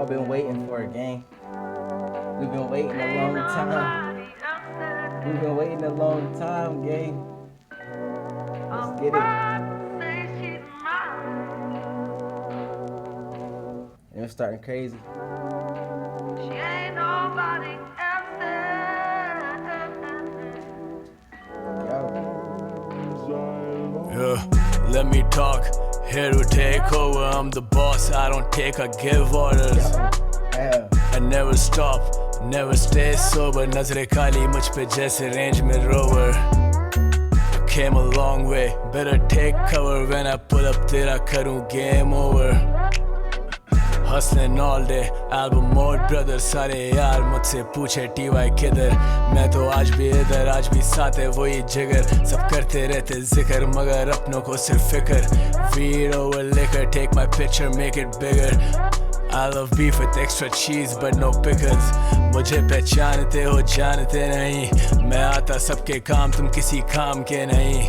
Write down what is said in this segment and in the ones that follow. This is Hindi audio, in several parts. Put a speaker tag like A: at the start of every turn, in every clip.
A: all been waiting for a game. We've been waiting a long time. We've been waiting a long time, gang. Let's get it. And it's starting crazy.
B: She ain't nobody
C: Yeah, let me talk. Here to take over. I'm the boss. I don't take, I give orders. I never stop, never stay sober. Nazre khali mujh pe jaise range mein rover. Came a long way, better take cover. When I pull up tera karun game over. Hustling all day, album mode brother. सारे यार मुझसे पूछे TY किधर. मैं तो आज भी इधर, आज भी साथ है वही जिगर. सब करते रहते जिक्र मगर अपनों को सिर्फ फिक्र. Weed over liquor, take my picture, make it bigger. I love beef with extra cheese but no pickles. मुझे पहचानते हो जानते नहीं. मैं आता सबके काम तुम किसी काम के नहीं.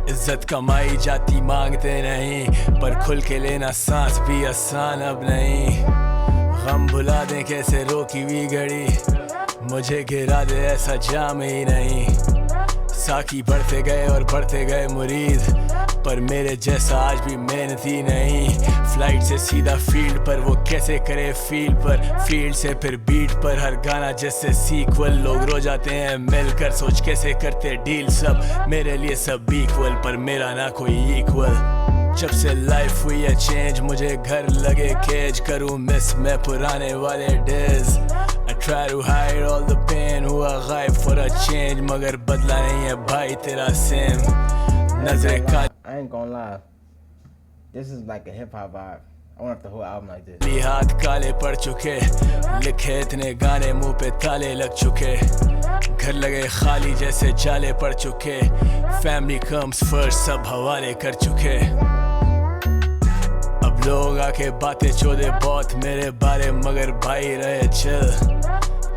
C: इज्जत कमाई जाती मांगते नहीं. पर खुल के लेना सांस भी आसान अब नहीं. गम भुला दें कैसे रोकी हुई घड़ी. मुझे गिरा दे ऐसा जाम ही नहीं. साकी बढ़ते गए और बढ़ते गए मुरीद. पर मेरे जैसा आज भी मेहनती नहीं. फ्लाइट से सीधा फील्ड पर वो कैसे करे फील्ड पर. फील्ड से फिर बीट पर हर गाना जैसे सीक्वल. लोग रो जाते हैं मिलकर सोच कैसे करते डील. सब मेरे लिए सब इक्वल पर मेरा ना कोई इक्वल. जब से लाइफ हुई है चेंज मुझे घर लगे केज. करूँ मिस मैं पुराने वाले days. I try to hide all the pain. हुआ गायब for a change मगर बदला नहीं है भाई तेरा सेम. नजरे का
A: I ain't gonna lie. This is like a hip hop vibe. I want the whole album like this.
C: हाथ काले पड़ चुके. लिखे इतने गाने मुंह पे ताले लग चुके. घर लगे खाली जैसे जाले पड़ चुके. Family comes first सब हवाले कर चुके. अब लोग आके बातें चोदे बहुत मेरे बारे मगर भाई रहे चिल.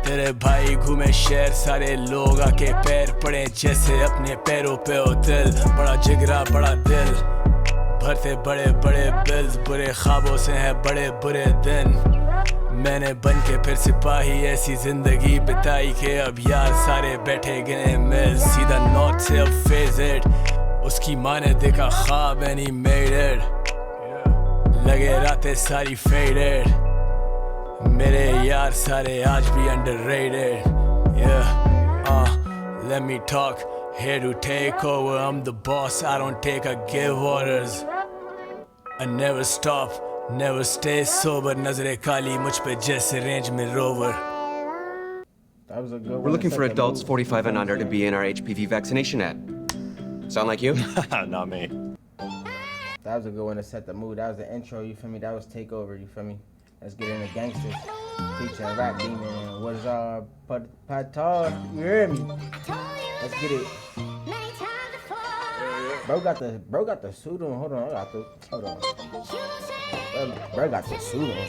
C: तेरे भाई घूमे शहर सारे लोग आके पैर पड़े जैसे अपने पैरों पे हो दिल. बड़ा जिगरा बड़ा दिल भरते बड़े बड़े बिल्स. बुरे ख्वाबों से हैं बड़े बुरे दिन. मैंने बन के फिर सिपाही ऐसी जिंदगी बिताई के अब यार सारे बैठे गिने मिल. सीधा नॉर्थ से अब फेज इट. उसकी माँ ने देखा ख्वाब एंड ही मेड इट. लगे रातें सारी फेडेड. मेरे यार सारे आज भी underrated. Yeah, let me talk. Here to take over. I'm the boss. I don't take, I give orders. I never stop, never stay sober. Nazre khali mujh pe jaise range mein rover.
A: That was a good one.
D: We're looking
A: to
D: for
A: set the
D: adults
A: mood.
D: 45 and under to be in our HPV vaccination ad. Sound like you?
E: Not me.
A: That was a good one to set the mood. That was the intro, you feel me? That was Takeover, you feel me? Let's get into Gangsters. Featuring Rap Demon and what is Patar? You hear me? Let's get it. Bro got the suit on. Hold on. Hold on. Bro got the suit on.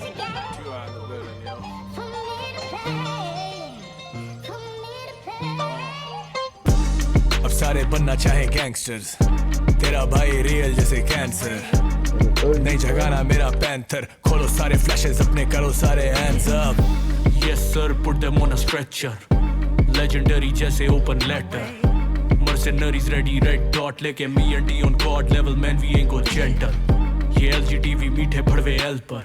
C: अब सारे बनना चाहे गैंगस्टर्स. तेरा भाई रियल जैसे कैंसर. नहीं जगाना मेरा पैंथर. खोलो सारे फ्लैशेस अपने करो सारे hands up. Yes sir, put them on a stretcher. Legendary जैसे open letter. Mercenaries ready, red dot लेके me and D on god level man we ain't go gentle. ये LGTV मीठे भड़वे L पर.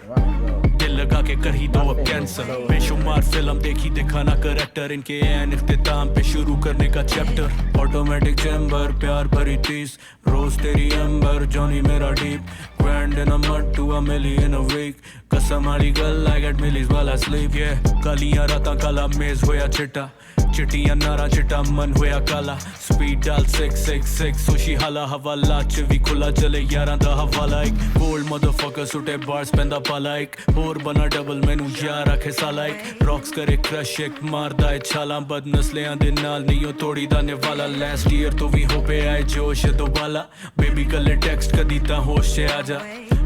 C: दिल लगा के कर ही दो अब कैंसर. बेशुमार फिल्म देखी दिखाना करेक्टर. इनके एन इख्तिताम पे शुरू करने का चैप्टर. ऑटोमेटिक चैम्बर प्यार भरी 30. रोज तेरी एम्बर जॉनी मेरा डीप. Grand in a month to a milli in a week. कसम वाली गल आई गेट मिलीज वाला स्लीप. ये कालियां रातां काला मेज होया चिट्टा. चिट्टियां नारा चिट्टा मन होया काला. स्पीड डाल 666 सुशी हाला हवाला च भी खुला चले यारां दा हवाला. एक गोल्ड मदरफकर सुटे बार्स पैंदा पाला. एक होर बना डबल मैनू यार आखे साला. एक रॉक्स करे क्रश एक मारदा है छाला. बद नस्लियां दे नाल नहीं तोड़ी दाने वाला. लास्ट ईयर तो भी हो पे आए जोश दोबाला. बेबी कल टेक्स्ट कदी ता होश से आजा.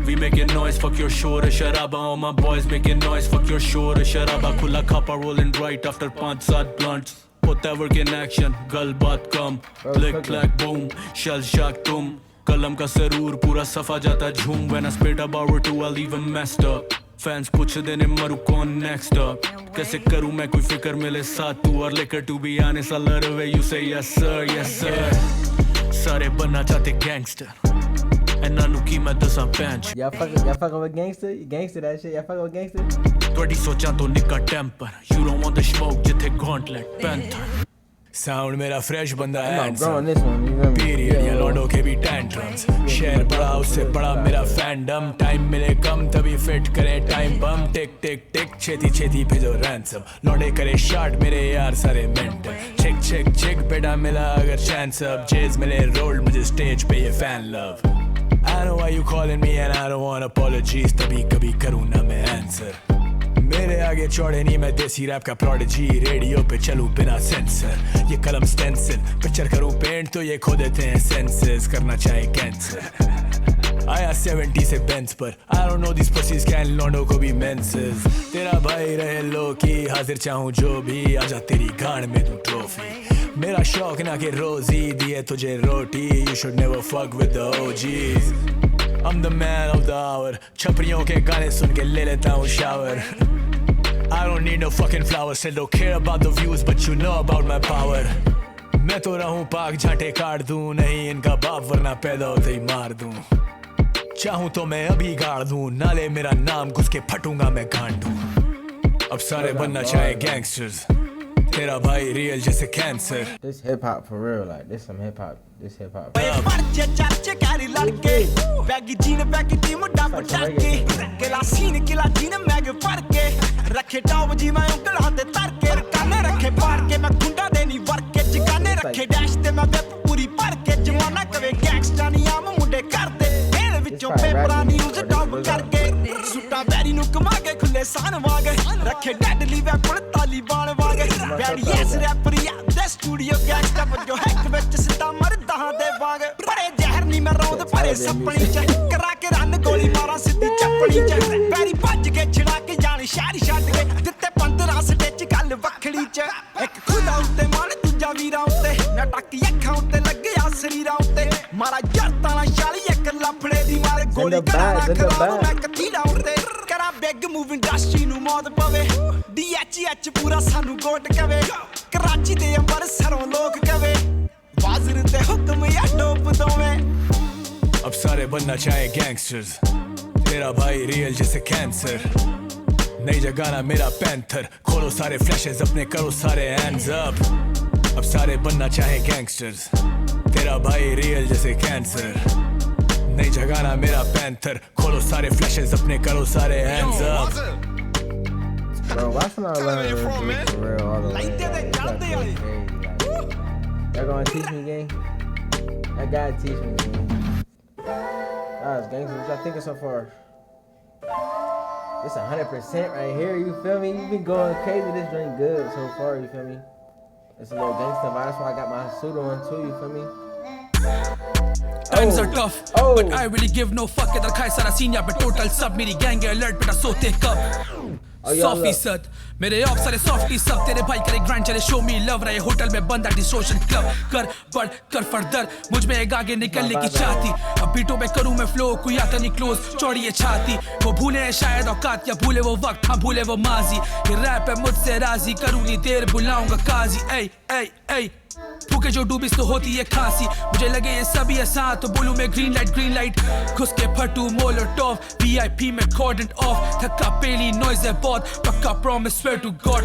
C: We making noise, fuck your shore sharaba. All my boys making noise, fuck your shore sharaba. Khula khapa rolling right after 5-7 blunts. Put that work in action, gal baat kam. Click clack boom, shell shock tum. Kalam ka sarur pura safa jata jhoom. When I spit about it too, I'll leave 'em messed up. Fans पूछते ने मरू कौन नेक्स्ट अप कैसे करूं मैं कोई फिक्र मिले साथ तू और लेकर to be honest I love the way you say yes sir सारे बनना चाहते गैंगस्टर एना नु की मैं दसा पैंच
A: Y'all fucking with gangster? You gangster that shit? Y'all fucking with gangster?
C: ਤੁਹਾਡੀ ਸੋਚਾਂ ਤੋਂ ਨਿੱਕਾ temper you don't want the smoke ਜਿੱਥੇ gauntlet panther साउंड मेरा फ्रेश बंदा है पीरियड ये लौंडों के भी टेंट्रम्स शेयर बड़ा उससे बड़ा मेरा फैंडम टाइम मिले कम तभी फिट करे टाइम बम टिक टिक टिक छेती छेती भेजो रैंसम लौंडे करे शॉट मेरे यार सारे मेंटल चिक चिक चिक बेटा मिला अगर चांस अब जेज मिले रोल्ड मुझे स्टेज पे ये fan love I know why you calling me and I don't want apologies तभी कभी करूँ ना मैं आंसर मेरे आगे चौड़े नहीं मैं देसी रैप का प्रोडिजी रेडियो पे चलूं बिना सेंसर ये कलम स्टेंसिल पिक्चर करूं पेंट तो ये खो देते हैं सेंसेस करना चाहे कैंसर आया 70 से बेंच पर I don't know these pussies can लौंडों को भी मेंसेस तेरा भाई रहे लो की हाजिर चाहूं जो भी आजा तेरी गांड में दूं ट्रॉफी मेरा शौक ना कि रोजी दिए तुझे रोटी you should never fuck with the OGs I'm the man of the hour छपरियों के गाने सुन के ले लेता हूँ shower I don't need no fucking flowers still don't care about the views but you know about my power मैं तो रहूँ पाक झाटे काट दूँ नहीं इनका बाप वरना पैदा होते ही मार दूँ चाहूँ तो मैं अभी गाड़ दूँ नाले मेरा नाम घुस के फटूंगा मैं गांडू अब सारे बनना चाहे गैंगस्टर्स तेरा भाई रियल जैसे cancer
A: This hip hop for real like this some hip hop this hip hop
E: पर्चे चर्चे कैरी लड़के बैगी जीन बैगी टी मुड्डा पटाके किला सीन किला जीन मैग फड़के रखे टाव जी मैं उंगल हाथे तरके काने रखे पार के मैं गुंडा देनी वर्के जिकाने रखे डैश ते मैं वेप पूरी भर के जमाना कवे गैंगस्टर नी आम मुंडे करदे मेरे विचों पेपरा न्यूज़ टॉप करके सुट्टा बैरी नु कमा के खुले सान वाग रखे डेडली वेपन तालिबान वाग बैडी एस रैपर या दे स्टूडियो गैंगस्टर पर जो हैक विच सिता मरदा दे वाग बड़े जहर नी मैं रौंद भरे सपनी च करा के रन गोली मारा सिद्धी चपड़ी च बैरी भज के छिड़ा के जानी शहर छड्ड के दित्ते 15 स्टेच गल वखड़ी च एक खुदा उत्ते मन दूजा वीरा उत्ते ना टक अखां उत्ते लग्या शरीरा उत्ते मारा जरता ना शाली एक लफड़े दी मारे गोली करा मैं कथीड़ा उत्ते करा बिग मूव इंडस्ट्री नु मौत पवे DHH पूरा सानू गोट कवे कराची दे अंबरसरों लोग कवे वाजिर ते हुक्म या डोप दोवें
C: अब सारे बनना चाहे गैंगस्टर्स तेरा भाई रियल जैसे कैंसर नई जगाना मेरा पैंथर खोलो सारे फ्लैशेस अपने करो सारे हैंड्स अप अब सारे बनना चाहे गैंगस्टर्स तेरा भाई रियल जैसे कैंसर नई जगाना मेरा पैंथर खोलो सारे फ्लैशेस अपने करो सारे hands up
A: Bro, why should I learn this for real all the way? Y'all gonna teach me, gang? I gotta teach me, gang. Guys, gangsters, what y'all thinking so far? It's 100% right here, you feel me? You been going crazy, this drink good so far, you feel me? It's a little gangster vibe, that's why I got my suit on too, you feel me?
F: Times are tough, but I really give no fuck. इधर खाए सारा सीन यहाँ पे टोटल सब मेरी गैंग है अलर्ट बेटा सोते कब सॉफी सद मेरे ऑफ सारे सॉफ्टी सब तेरे भाई करे ग्रांड चले शो मी लव रहे होटल में बंद एट सोशल क्लब कर बढ़ कर फर्दर मुझ में एक आगे निकलने की चाहती अब बीटों में करूं मैं फ्लो कोई आता नहीं क्लोज चौड़ी है छाती वो भूले हैं शायद औकात या भूले वो वक्त हाँ भूले वो माजी ये रैप है मुझसे राजी करूं नहीं देर बुलाऊंगा काजी ऐ ऐ ऐ फूके जो डूबिस तो होती है खांसी मुझे लगे ये सभी आसान तो बोलूं मैं ग्रीन लाइट घुस के फटू मोलोटोव VIP में कॉर्डन ऑफ थका पेली नॉइज है बहुत पक्का प्रॉमिस स्वेयर टू गॉड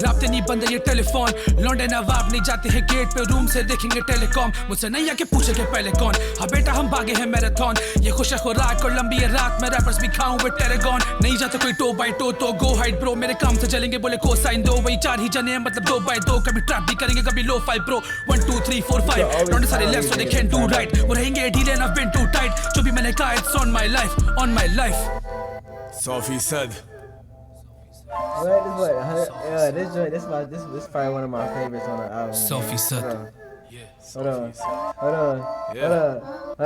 F: राब्ते नहीं बंद ये टेलीफोन लौंडे नवाब नहीं जाते हैं गेट पे रूम से देखेंगे टेलीकॉम मुझसे नहीं आके पूछे के पहले कौन हाँ बेटा हम भागे हैं मैराथन ये खुश है खुराक और लंबी है रात में रैपर्स भी खाऊं विद टेरागॉन नहीं जाते कोई टो बाई टो तो गो हाइड ब्रो मेरे काम से चलेंगे बोले को साइन दो वही 4 ही जने हैं मतलब 2 बाई 2 कभी ट्रैप भी करेंगे कभी लो 5 ब्रो 1 2 3 4 5 लौंडे सारे left so they can't do right वो रहेंगे ढीले and I've been too tight जो भी मैंने कहा it's on my life
C: Sophie said
A: This is probably one of my favorites on the album.
F: Sophie said
A: Hold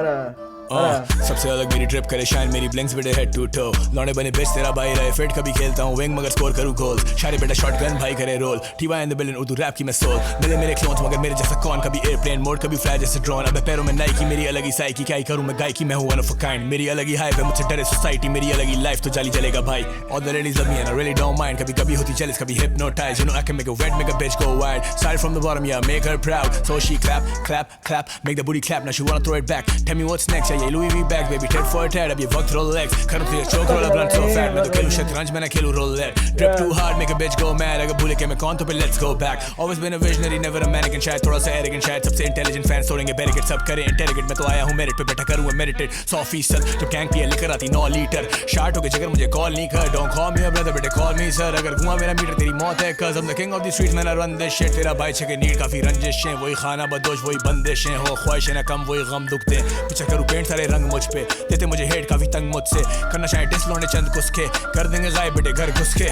A: on.
C: सबसे अलग मेरी ट्रिप करे शाइन मेरी ब्लिंक्स बेटे हेड टू टो लौंडे बने बेच तेरा भाई रहे फिट कभी खेलता हूँ विंग मगर स्कोर करूँ गोल शारे बेटा शॉटगन भाई करे रोल टीवा in the building Urdu rap की मैं सोल मिले मेरे क्लोन्स मगर मेरे जैसा कौन कभी एयरप्लेन मोड कभी फ्लाई जैसे ड्रोन अब पैरों में नाइकी मेरी अलग ही साइकी क्या ही करूँ मैं गायकी मैं हूँ वन ऑफ अ काइंड मेरी अलग ही हाइप है मुझसे डरे सोसाइटी मेरी अलग ही लाइफ तो जाली चलेगा भाई all the ladies love me and I really don't mind कभी कभी होती jealous कभी hypnotized you know I can make a wet make a bitch go wild started from the bottom yeah make her proud so she clap clap clap make the booty clap now she wanna throw it back tell me what's next yeah Louis V bags baby tit for tat अब ये वक्त roll legs खत्म तेरे choke roll blunt so fat मैं तो खेलूं शतरंज मैं ना खेलूं roulette drip too hard make a bitch go mad अगर भूले के मैं कौन तो पे let's go back always been a visionary never a mannequin शायद थोड़ा सा arrogant शायद सबसे intelligent fans तोड़ेंगे barricade सब करे interrogate मैं तो आया हूँ merit पे बैठा करूँ meditate 100% जब gang पिया लेकर आती 9 लीटर शार्ट होके जगह मुझे call नहीं कर don't call me a brother बेटे call me sir अगर घुमा मेरा मीटर तेरी मौत है cause I'm the king of the streets man I run this shit तेरा भाई छके नीड काफी रंजिश हैं वही खाना बदोश वही बंदिशें हो ख्वाहिशें ना कम वही गम दुखते पीछे करूँ पेंट सारे रंग मुझ पे देते मुझे हेट काफी तंग मुझसे करना चाहे डिस लौंडे चंद कुसके कर देंगे गायब बेटे घर घुस के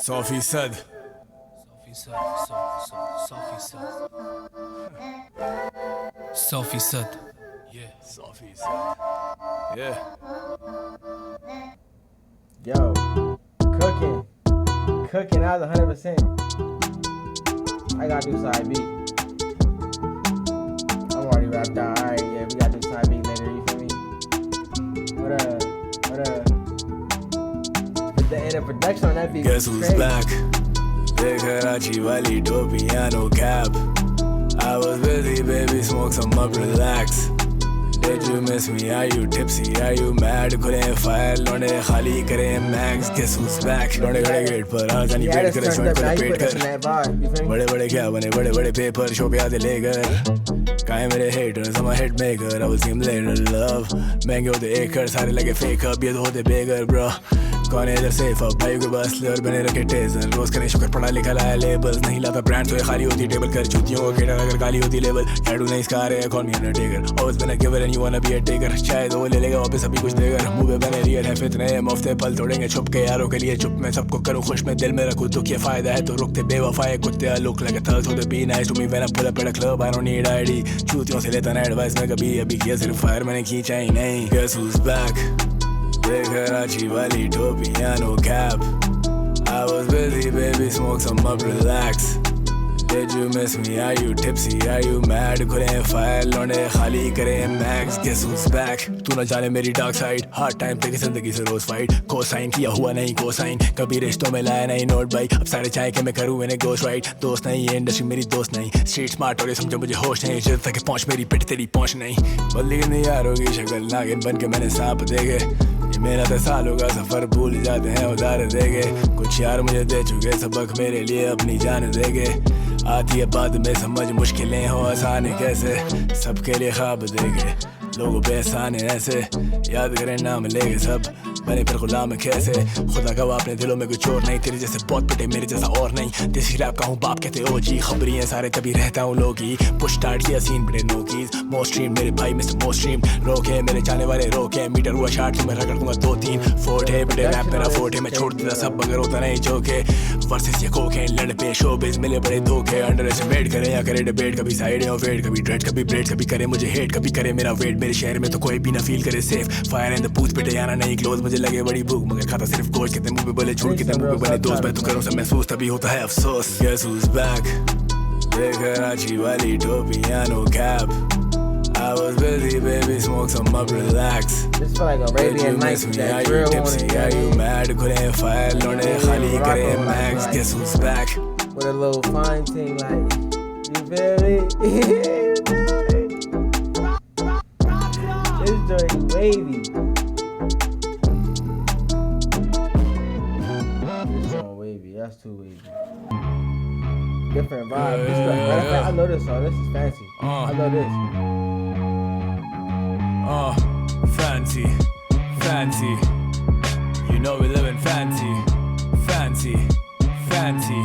C: 100%
F: 100%
C: yeah 100% yeah
A: Yo, cooking out 100%. I gotta do side B. I'm already wrapped out. Alright, yeah, we gotta do side B later, you feel me? What the end of production on that beat.
C: Guess who's back? The Karachi Valley piano cap. I was busy, baby, smoke some up, relax. Did you miss me? Are you tipsy? Are you mad? Couldn't fire, लौंडे खाली करें max. Guess who's back? लौंडे खड़े गेट पर आ जानी पेट करे शॉट पर पेट कर बड़े बड़े क्या बने बड़े बड़े पेपर शो पे आते लेकर काहे मेरे haters I'm a hit maker I will see him later love महंगे होते एकड़ सारे लगे fake up ये तो होते beggar bro कौन है इधर सेफ अब भाई को बस ले और बने रखे टेजर रोज करें शुक्र पढ़ा लिखा लाया लेबल्स नहीं लाता ब्रांड तो ये खाली होती टेबल कर जूतियों को केटर अगर काली होती लेबल टैटू नहीं इसका रहे कौन मी Undertaker always been a giver and you wanna be a taker शायद वो ले लेगा वापस अभी कुछ देकर मुंह पे बने रियल है फितने मुफ्ते पल तोड़ेंगे छुप के यारों के लिए चुप मैं सबको करूँ खुश में दिल में रखूँ तो क्या फायदा है तो रुकते बेवफाए कुत्ते look like a thug so they be nice to me when I pull up at a club I don't need ID चूतियों से लेता ना एडवाइस मैं कभी अभी किया सिर्फ फायर मैंने खींचा ही नहीं Guess who's back The Karachi Valley piano cap I was busy baby smoke some up relax Did you miss me? Are you tipsy? Are you mad? couldn't fire लौंडे खाली करें max Guess who's back? तू न जाने मेरी dark side hard time तेरी जिंदगी से रोज fight कोसाइन किया हुआ नहीं कोसाइन कभी रिश्तों में लाया नहीं नोट भाई अब सारे चाहे कि मैं करूँ इन्हें ghost right दोस्त नहीं ये इंडस्ट्री मेरी दोस्त नहीं street smart और ये समझो मुझे होश नहीं जिद तक पहुँच मेरी पिट तेरी पहुँच नहीं बदली नहीं यारों की शक्ल नागिन बन के मैंने सांप देखे ये मेरा 10 सालों का सफर भूल जाते हैं उधार देगे कुछ यार मुझे दे चुके सबक मेरे लिए अपनी जान देगे आती है बाद में समझ मुश्किलें हो आसान कैसे सबके लिए ख्वाब देगे लोगों पे एहसान है ऐसे याद करें नाम लेके सब बने फिर गुलाम कैसे खुदा का अपने दिलों में कुछ और नहीं तेरे जैसे बहुत पिटे मेरे जैसा और नहीं देसी रैप का हूँ बाप कहते ओ जी खबरी है सारे तभी रहता हूँ लोगी पुश स्टार्ट किया सीन बड़े नो कीज मोस्ट स्ट्रीम मेरे भाई मिस्टर मोस्ट स्ट्रीम रोके मेरे जाने वाले रोके मीटर हुआ शार्ट तो मैं रगड़ दूंगा 2-3 फोर्ट है बड़े रैप मेरा फोर्ट है मैं छोड़ देता सब अगर होता नहीं जोके वर्सेस ये कोके लड़ पे शोबिस मिले बड़े धोखे अंडर एस्टिमेट करे या करे डिबेट कभी साइड और वेट कभी ड्रेड कभी ब्रेड कभी करे मुझे हेट कभी करे मेरा वेट मेरे शहर में तो कोई भी ना फील करे safe fire in the booth पे आना नहीं क्लोज मुझे लगे बड़ी भूख मगर खाता सिर्फ गोश्त कितने मुंह पे बोले झूठ कितने मुंह पे बने दोस्त मैं तो करूँ सब महसूस तभी होता है अफसोस Guess who's back The Karachi Valley piano cap I was busy baby smoke some up relax
A: This feel like Arabian Nights with that
C: Are you
A: drill on
C: tipsy
A: it.
C: are you mad couldn't fire लौंडे खाली करें max Guess who's back
A: With a little fine thing like you feel me? This joint wavy. That's too wavy. Different vibe. I know this song. This is fancy. I know this.
C: Fancy, fancy. You know we live in fancy, fancy, fancy.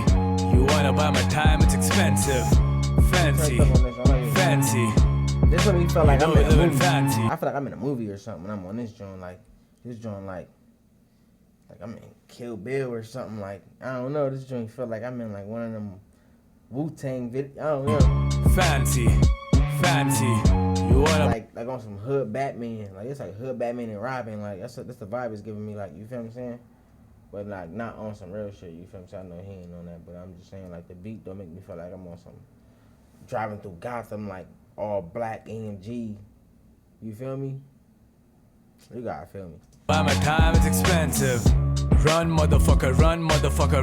C: You wanna buy my time? It's expensive. Fancy, fancy.
A: This one me feel like I'm in a movie.
C: Fancy.
A: I feel like I'm in a movie or something when I'm on this joint. Like this joint, like I'm in Kill Bill or something. Like I don't know. This joint feel like I'm in like one of them Wu-Tang videos. I don't know.
C: Fancy, fancy. You wanna
A: like on some hood Batman, like it's like hood Batman and Robin, like that's the vibe it's giving me, like, you feel what I'm saying? But like not on some real shit, you feel what I'm saying? I know he ain't on that, but I'm just saying like the beat don't make me feel like I'm on some driving through Gotham like all black AMG. You feel me? You gotta feel me.
C: Buy my time, it's expensive. Run motherfucker,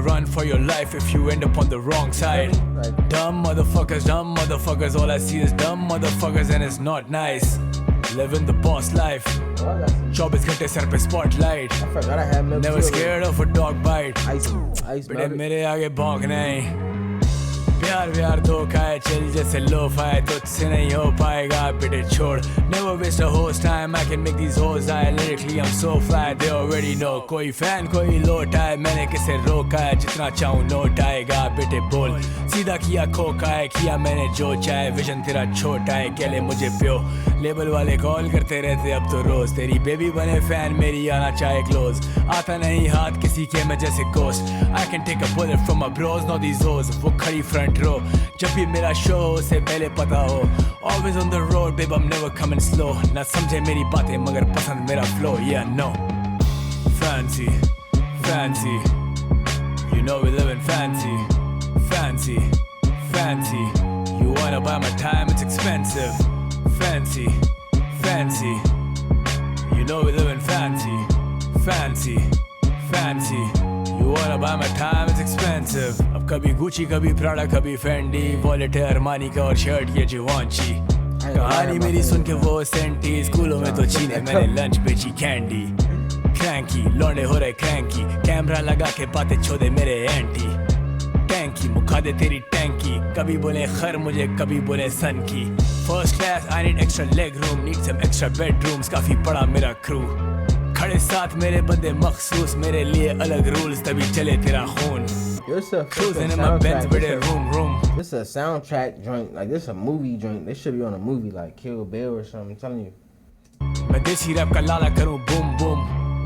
C: run for your life if you end up on the wrong side. Dumb motherfuckers, all I see is dumb motherfuckers and it's not nice. Living the boss life. 24 घंटे सर पे spotlight.
A: I forgot I had milk.
C: Never scared of a dog bite.
A: Ice
C: बेटे मेरे आगे भौंक नहीं. प्यार धोखा है चल जैसे लोफा है तुझसे नहीं हो पाएगा बेटे छोड़. Never waste a hoe's time, I can make these hoes die. Lyrically I'm so fly, they already know. कोई फैन कोई लोट है, मैंने किसे रोका है. जितना चाहूँ नोट आएगा बेटे बोल. सीधा किया खोका है, किया मैंने जो चाहे. विजन तेरा छोटा है, कहले मुझे प्यो. लेबल वाले कॉल करते रहते अब तो रोज. तेरी बेबी बने फैन, मेरी आना चाहे क्लोज. आता नहीं हाथ किसी के मैं जैसे ghost. I can take a bullet from my bros, not these hoes. वो खड़ी front row. जब भी मेरा शो से पहले पता हो. Always on the road, babe, I'm never coming slow. ना समझे मेरी बातें मगर पसंद मेरा flow. Yeah, no. Fancy, fancy. You know we living fancy. Fancy, fancy. You wanna buy my time, it's expensive. Fancy, fancy. You know we living fancy. Fancy, fancy. You wanna buy my time, it's expensive. अब कभी Gucci, कभी Prada, कभी Fendi. Wallet है Armani का और शर्ट ये Givenchy. कहानी मेरी सुन के वो सेंटी. स्कूलों में तो छीने मैंने लंच बेची कैंडी. Cranky, लौंडे हो रहे cranky. कैमरा लगा के बातें छोड़े मेरे एंटी. टैंकी मुखा दे तेरी टैंकी. कभी बोले खर मुझे कभी बोले सन की. First class, I need extra leg room. Need some extra bedrooms. काफी बड़ा मेरा crew. खड़े साथ मेरे बंदे मखसूस. मेरे लिए अलग rules तभी चले तेरा खून. Cruising in my Benz with a room.
A: This is a soundtrack joint, like this is a movie joint. This should be on a movie like Kill Bill or something. I'm telling you.
C: मैं देसी रैप का लाला करूं बूम बूम.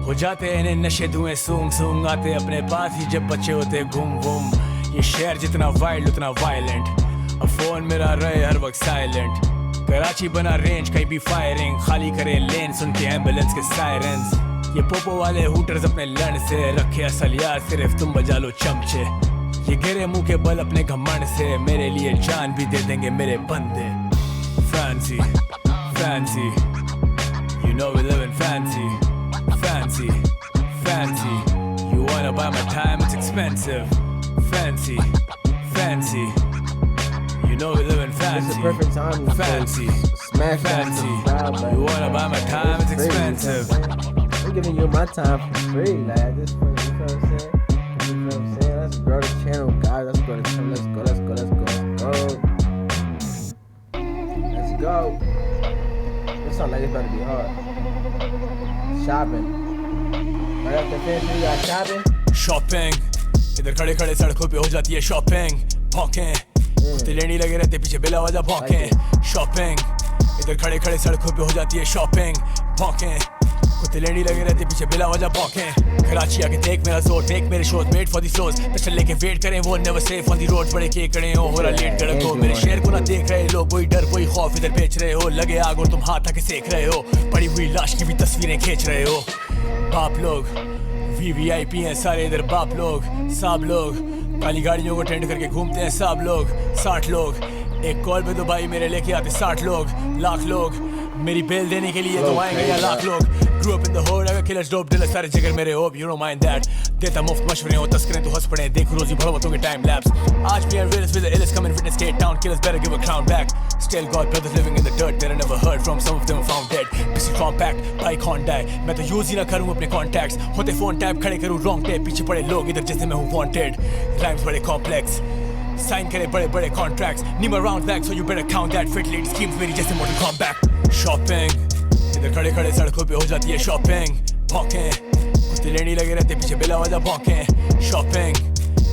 C: हो जाते हैं इन्हें नशे धुएं सूंघ सूंघ. आते अपने पास ही जब बच्चे होते घूम घूम. ये शहर जितना वाइल्ड उतना वायलेंट. अब फोन मेरा रहे हर वक्त साइलेंट. कराची बना रेंज कहीं भी फायरिंग. खाली करे लेन सुन के एम्बुलेंस के सायरन्स. ये पोपो वाले हूटर्स अपने लड़ से रखे असल यार सिर्फ तुम बजा लो चमचे. ये गिरे मुंह के बल अपने घमंड से. मेरे लिए जान भी दे देंगे मेरे बंदे. Fancy, fancy. You know we living fancy. Fancy, fancy. You wanna buy my time, it's expensive. Fancy, fancy. You know we living fancy.
A: This is the perfect time.
C: Fancy,
A: smash
C: fancy. You wanna buy my time, it's expensive.
A: I'm giving you my time for free, like at this point. You know what I'm saying? You know what I'm saying? Let's grow the channel, guys. Let's grow the channel. Let's go. Let's go. This sound like it's gonna be hard. Shopping. Right after finish, we got shopping.
C: Shopping. इधर खड़े खड़े सड़कों पे हो जाती है शॉपिंग. भौंके कुत्ते लेनी लगे रहते पीछे बिला वजह भौंके. शॉपिंग. इधर खड़े खड़े सड़कों पे हो जाती है शॉपिंग. भौंके कुत्ते लेनी लगे रहते पीछे बिला वजह भौंके. कराची आके देख मेरा जोर. देख मेरे shows made for the slows. Pistol लेके वेट करें वो never safe on the road. बड़े के कड़े हो रहा लेट गड़क हो. मेरे शहर को ना देख रहे लोग. वही डर वही खौफ इधर बेच रहे हो. लगे आग और तुम हाथ आके सेक रहे हो. पड़ी हुई लाश की भी तस्वीरें खींच रहे हो. बाप लोग VVIP हैं सारे इधर. बाप लोग साहब लोग काली गाड़ियों को टेंड करके घूमते हैं साहब लोग. 60 लोग एक कॉल पे तो भाई मेरे लेके आते 60 लोग. लाख लोग मेरी बेल देने के लिए तो आएंगे या लाख लोग. Grew up in the hood, I got killers, dope dealers, सारे जिगर मेरे hope, you don't mind that. देता मुफ्त मशवरे हो तस्करें तो हंस पड़े. देखो रोजी भड़वतों के time lapse. आज भी realist with the illest coming witness Cape Town. Killers better give a crown back. Still got brothers living in the dirt that I never heard from. Some of them are found dead. Pissy compact, bike can't die. मैं तो use ही ना करूँ अपने contacts. होते phone tap खड़े करूँ wrong tape. पीछे पड़े लोग इधर जैसे मैं हूँ wanted. Rhymes बड़े complex. Sign करे बड़े बड़े contracts. Need my round back so you better count that. Fit lady schemes मेरी जैसे Mortal Kombat. Shopping. इधर खड़े खड़े सड़कों पे हो जाती है शॉपिंग. भौंके कुत्ते लेनी लगे रहते पीछे बिला वजह भौंके. शॉपिंग.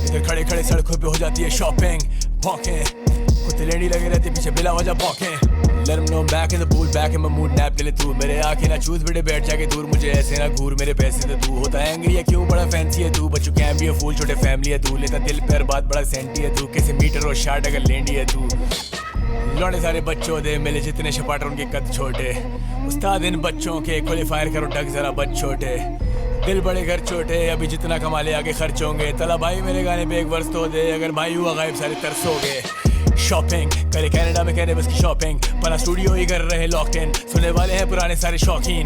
C: इधर खड़े खड़े सड़कों पे हो जाती है शॉपिंग. भौंके कुत्ते लेनी लगे रहते पीछे बिला वजह भौंके. Let them know I'm back in the pool, back in my mood, nap ले ले तू. मेरे आँखें ना चूस बेटे बैठ जाके दूर. मुझे ऐसे ना घूर मेरे पैसे तो तू. होता है एंग्री है क्यों बड़ा फैंसी है तू. बच्चों कैम भी है फूल छोटे फैमिली है तू. लेता दिल पैर बात बड़ा सेंटी है तू. कैसे मीटर और शार्ट अगर लेंडी है तू. लौंडे सारे बच्चों दे मिले जितने शपाटर उनके कद छोटे उस्ताद इन बच्चों के खुले फायर करो ढक जरा बच छोटे दिल बड़े घर छोटे अभी जितना कमा ले आगे खर्च होंगे तला भाई मेरे गाने पे एक वर्ष तो दे अगर भाई हुआ गायब सारे तरसोगे शॉपिंग करे कनाडा में कहने बस की शॉपिंग पना स्टूडियो ही कर रहे लॉक्ड इन सुनने वाले हैं पुराने सारे शौकीन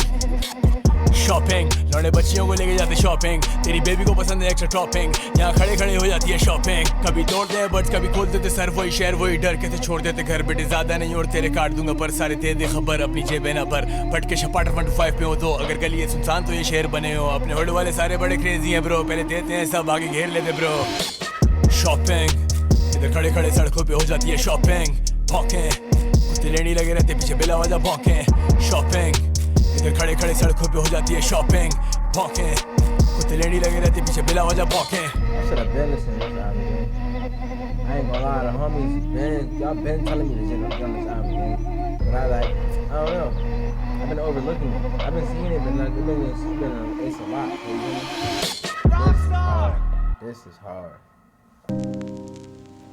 C: शॉपिंग लौंडे बच्चियों को लेके जाते शॉपिंग तेरी बेबी को पसंद है एक्स्ट्रा टॉपिंग यहाँ खड़े खड़े हो जाती है शॉपिंग कभी तोड़ते हैं बट कभी खोल देते सर वही शहर वही डर के छोड़ देते घर बेटे ज्यादा नहीं और तेरे काट दूंगा पर सारे दे दे खबर अपनी जेबे ना पर फट के शपाटर 125 पे हो तो अगर गली है सुनसान तो ये शहर बने हो अपने होल्ड वाले सारे बड़े क्रेजी हैं ब्रो पहले देते हैं सब आगे घेर लेते ब्रो शॉपिंग इधर खड़े खड़े सड़कों पे हो जाती है शॉपिंग भौंके कुत्ते लेनी लगे रहते पीछे बिला वजह भौंके शॉपिंग इधर खड़े खड़े सड़कों पे हो जाती है शॉपिंग भौंके कुत्ते लेनी लगे रहते पीछे बिला वजह भौंके
A: I should have been listening to this album, man. I ain't gonna lie, the homies y'all been telling me to check out this album, man. But I don't know. I've been overlooking it. I've been seeing it, but like it's been it's a lot. You know? This is hard. This is hard.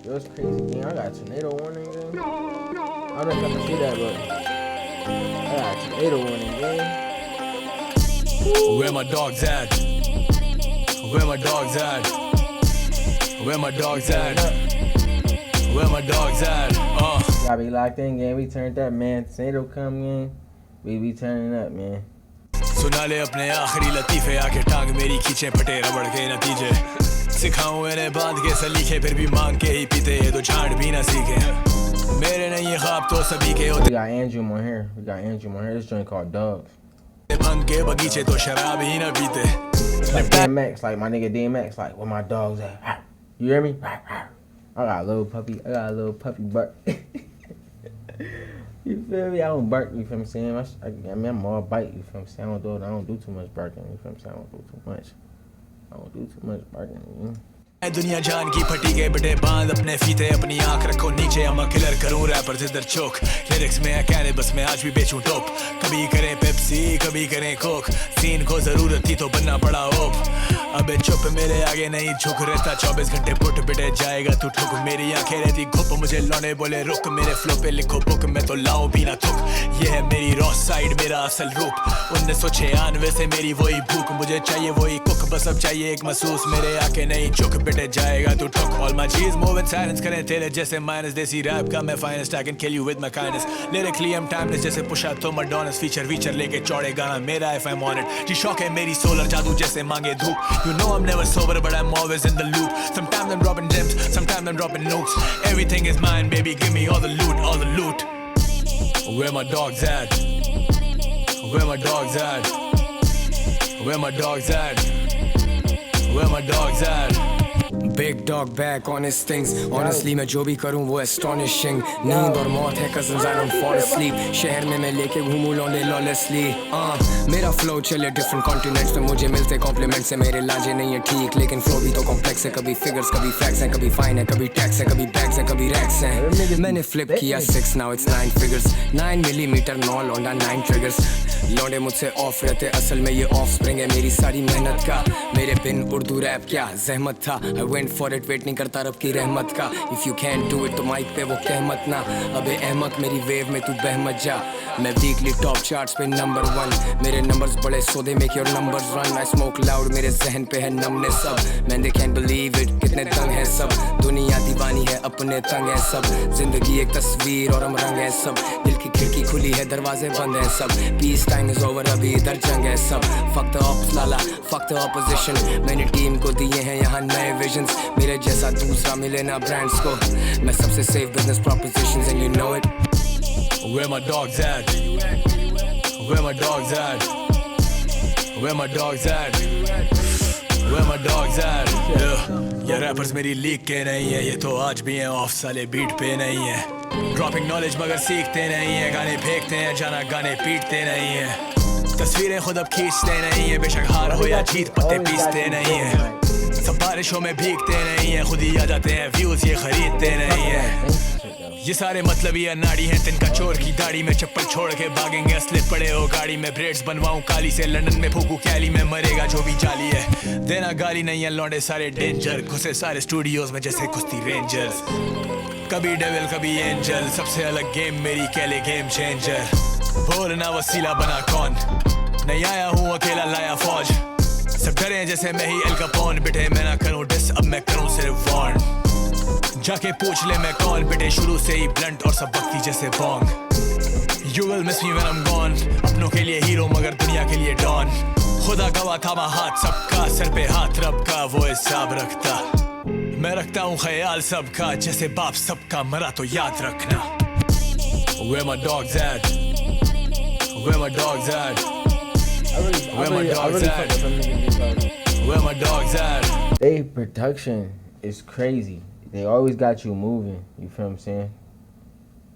A: Yo, it's crazy, man. I got a tornado warning, man. I don't know if I can see that, but I got a tornado warning, man.
C: Where my dogs at? Where my dogs at? Where my dogs at? Where my dogs at?
A: Y'all be locked in, gang. We turned up, man. Tornado come in. We be turning up, man.
C: सुना ले अपने आखिरी लतीफे आके टांग मेरी खींचे फटे रबड़ के नतीजे सिखाऊं इन्हें बांध के सलीखे फिर भी मांग के ही पीते तो झाड़ भी ना सीखे मेरे नहीं ये ख्वाब तो सभी के होते
A: We got Andrew Moore here. We got Andrew Moore here. This joint called Dogs.
C: भंग के बगीचे तो शराब ही ना पीते
A: Like DMX, like my nigga DMX, like where my dogs at? You hear me? I got a little puppy. I got a little puppy bark. You feel me? I don't bark. You feel me? Saying I mean I'm all bite. You feel me? Saying I don't do too much barking. You feel me? Saying I don't do too much. I don't do too much barking. You know?
C: दुनिया जान की फटी गए बेटे बांध अपने फीते अपनी आंख रखो नीचे अमा किलर करूं रैपर जिधर चोक लिरिक्स में कहने बस मैं आज भी बेचूं टॉप कभी करें पेप्सी कभी करें कोक सीन को जरूरत थी तो बनना पड़ा ओप अबे चुप मेरे आगे नहीं झुक रहता 24 घंटे पुट बेटे जाएगा तू ठुक मेरी आंखें रहती घुप मुझे लौने बोले रुक मेरे फ्लो पे लिखो बुक मैं तो लाऊं भी ना थुक ये है मेरी रॉ साइड मेरा असल रूप 1996 से मेरी वही भूख मुझे चाहिए वही कुक बस अब चाहिए एक महसूस मेरे आके नहीं झुक बेटे जाएगा तू ठुक all my G's moving silence करें तेरे जैसे माइनस देसी रैप का मैं finest I can kill you with my kindness lyrically I'm timeless जैसे पुशा तो Madonna's feature लेके चौड़े गाना मेरा if I'm on it जी शौक है मेरी सोलर जादू जैसे मांगे धूप you know I'm never sober but I'm always in the loop sometimes I'm dropping gems sometimes I'm dropping nukes everything is mine baby give me all the loot where my dogs at where my dogs at where my dogs at where my dogs at
G: Big dog back on his things Honestly मैं जो भी करूँ वो astonishing नींद और मौत है cousins I don't fall asleep शहर में मैं लेके घूमूं लौंडे lawlessly मेरा flow चले different continents पे मुझे मिलते compliments से मेरे लाजे नहीं है ठीक लेकिन flow भी तो complex है कभी figures कभी facts हैं कभी fine है कभी tax है कभी bags हैं कभी racks हैं मैंने flip किया 6 now it's 9 figures 9mm 9 लौंडा 9 triggers लौंडे मुझसे off रहते असल में ये offspring है मेरी सारी मेहनत का मेरे बिन उर्दू रैप क्या जहमत था I went for it wait नहीं करता रब की रहमत का if you can't do it तो माइक पे वो कहमत ना अबे अहमद मेरी वेव में तू बह मत जा मैं वीकली टॉप चार्ट्स पे नंबर 1 मेरे नंबर्स बड़े so they make your numbers run I smoke loud मेरे जहन पे है नमने सब मैंने can't believe it कितने दंग है सब दुनिया दीवानी है अपने तंग है सब जिंदगी एक तस्वीर और हम रंग है सब दिल की खिड़की खुली है दरवाजे बंद है सब पीस टाइम इज ओवर अभी इधर जंग है सब fuck the ops Lala fuck the opposition मैंने टीम को दिए हैं यहाँ नए विजन्स मेरे जैसा दूसरा मिले ना ब्रांड्स को मैं सबसे safe business propositions and you know it
C: where my dogs at where my dogs at where my dogs at where my dogs at ये रैपर्स मेरी लीग के नहीं है ये तो आज भी हैं ऑफ साले बीट पे नहीं है ड्रॉपिंग नॉलेज मगर सीखते नहीं है गाने फेंकते हैं जाना गाने पीटते नहीं है तस्वीरें खुद अब खींचते नहीं है बेशक हार हो या जीत पत्ते पीसते नहीं है सब बारिशों में भीगते नहीं है खुद ही आ जाते हैं व्यूज ये खरीदते नहीं है ये सारे मतलब ये नाड़ी हैं तिनका चोर की दाढ़ी में चप्पल छोड़ के भागेंगे असले पड़े हो गाड़ी में ब्रेड्स बनवाऊं काली से लंदन में फूकू कैली में मरेगा जो भी जाली है देना गाली नहीं है लौंडे सारे डेंजर घुसे सारे स्टूडियोज में जैसे कुश्ती रेंजर्स कभी डेविल कभी एंजल, सबसे अलग गेम मेरी कैले गेम चेंजर। बोलना वसीला बना कौन, नहीं आया हूँ अकेला लाया फौज। सब डरे जैसे मैं ही एल कैपोन, बेटे मैं ना करूँ डिस अब मैं करूँ सिर्फ वार्न। जाके पूछ ले मैं कौन, बेटे शुरू से ही ब्लंट और सब वक्ती जैसे Bong. You will miss me when I'm gone, अपनों के लिए हीरो मगर दुनिया के लिए डॉन। खुदा गवाह था मैं हाथ सबका, सर पे हाथ रब का वो हिसाब रखता। मैं रखता हूँ ख्याल सबका, जैसे बाप सबका मरा तो याद रखना। Where my dogs at? Where my dogs at? Where my dogs at? Where my dogs at?
A: They production is crazy. They always got you moving. You feel what I'm saying?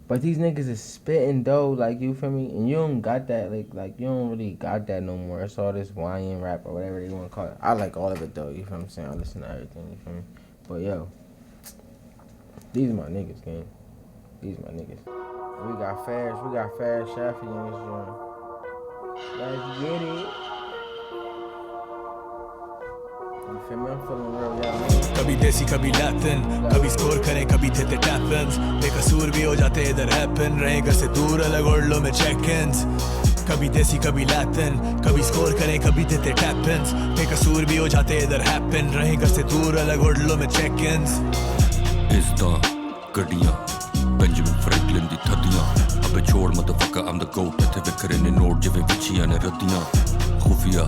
A: But these niggas is spitting though, like, you feel me? And you don't got that, like you don't really got that no more. It's all this YN rap or whatever you want to call it. I like all of it though, you feel what I'm saying? I listen to everything, you feel me? But yo, these are my niggas, gang. These are my niggas. We got Fast Shafi in this joint. Let's get it. You feel me? I'm feeling real, yeah.
C: कभी देसी कभी लैटिन, कभी स्कोर करें कभी देते टैप-इन्स। बेकसूर भी हो जाते इधर हैपन, रहे घर से दूर अलग ओढ़लो में चेक-इन्स। कभी देसी कभी लैटिन, कभी स्कोर करें कभी देते टैप-इन्स। बेकसूर भी हो जाते इधर हैपन, रहे घर से दूर अलग ओढ़लो में चेक-इन्स।
H: इस दा गड्डियां बेंजामिन फ्रैंकलिन दी थदियां, अबे छोड़ मदफका I'm the goat, इत्थे विखरे ने नोट जिवें विछियां ने रद्दियां। खुफिया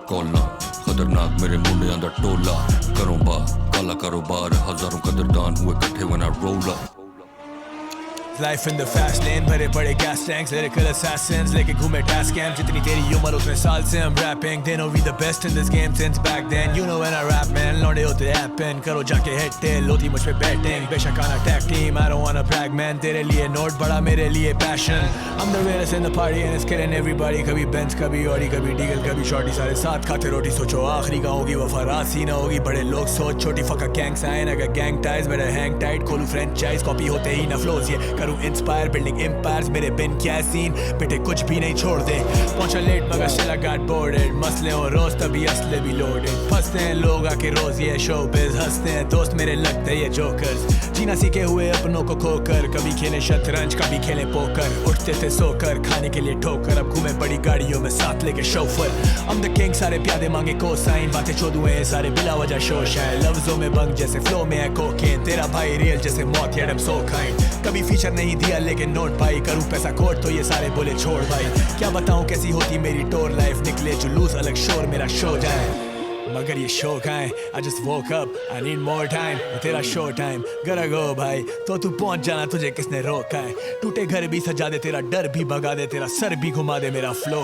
H: कॉलना खतरनाक मेरे मुंडियां दा टोला, करों बा काला कारोबार, हजारों कदरदान हुए इकट्ठे when I roll up।
C: Life in the fast lane, भरे पड़े gas tanks, lyrical assassins लेके घूमे task cam। जितनी तेरी उम्र उतने साल से I'm rapping, they know we the best in this game since back then। You know when I rap man, लौंडे होते happen, करो जाके hit tail, होती मुझ पे betting, बेशक आना tag team, I don't wanna brag man, तेरे लिए note बड़ा मेरे लिए passion। I'm the realest in the party and it's killing everybody, कभी Benz कभी Audi कभी Deagle कभी shorty, सारे साथ खाते रोटी, सोचो आखिरी का होगी वफा रासी ना होगी, बड़े लोग सोच छोटी fucker gang sign, I got gang ties, better hang tight, खोलूं franchise, copy होते ही ना flows, ये करूं inspire, building empires, मेरे बिन क्या सीन, बेटे कुछ भी नहीं छोड़ दे। पहुंचा लेट मगर still I got boarded, मसले हो रोज तभी असले भी loaded, फंसते हैं लोग आके रोज ये showbiz, हंसते हैं दोस्त मेरे लगते ये jokers, जीना सीखे हुए अपनों को खोकर, कभी खेले शतरंज कभी खेले पोकर, उठते थे सोकर खाने के लिए ठोकर, अब घूमे बड़ी गाड़ियों में साथ लेके शोफर। I'm the king, सारे प्यादे मांगे कोसाइन, बातें चोदुए हैं सारे बिला वजह शोश है, लफ्जों में बंग जैसे फ्लो में है कोकेन, तेरा भाई रियल जैसे मौत यार I'm so kind। कभी फीचर नहीं दिया लेकिन नोट पाई, करूं पैसा कोट तो ये सारे बोले छोड़ भाई, क्या बताऊं कैसी होती मेरी टोर लाइफ, निकले जुलूस अलग शोर मेरा शो जाए, मगर ये शो का है। I just woke up, I need more time, तेरा शो टाइम gotta go भाई, तो तू पहुंच जाना तुझे किसने रोका है, टूटे घर भी सजा दे तेरा डर भी भगा दे, तेरा सर भी घुमा दे मेरा फ्लो,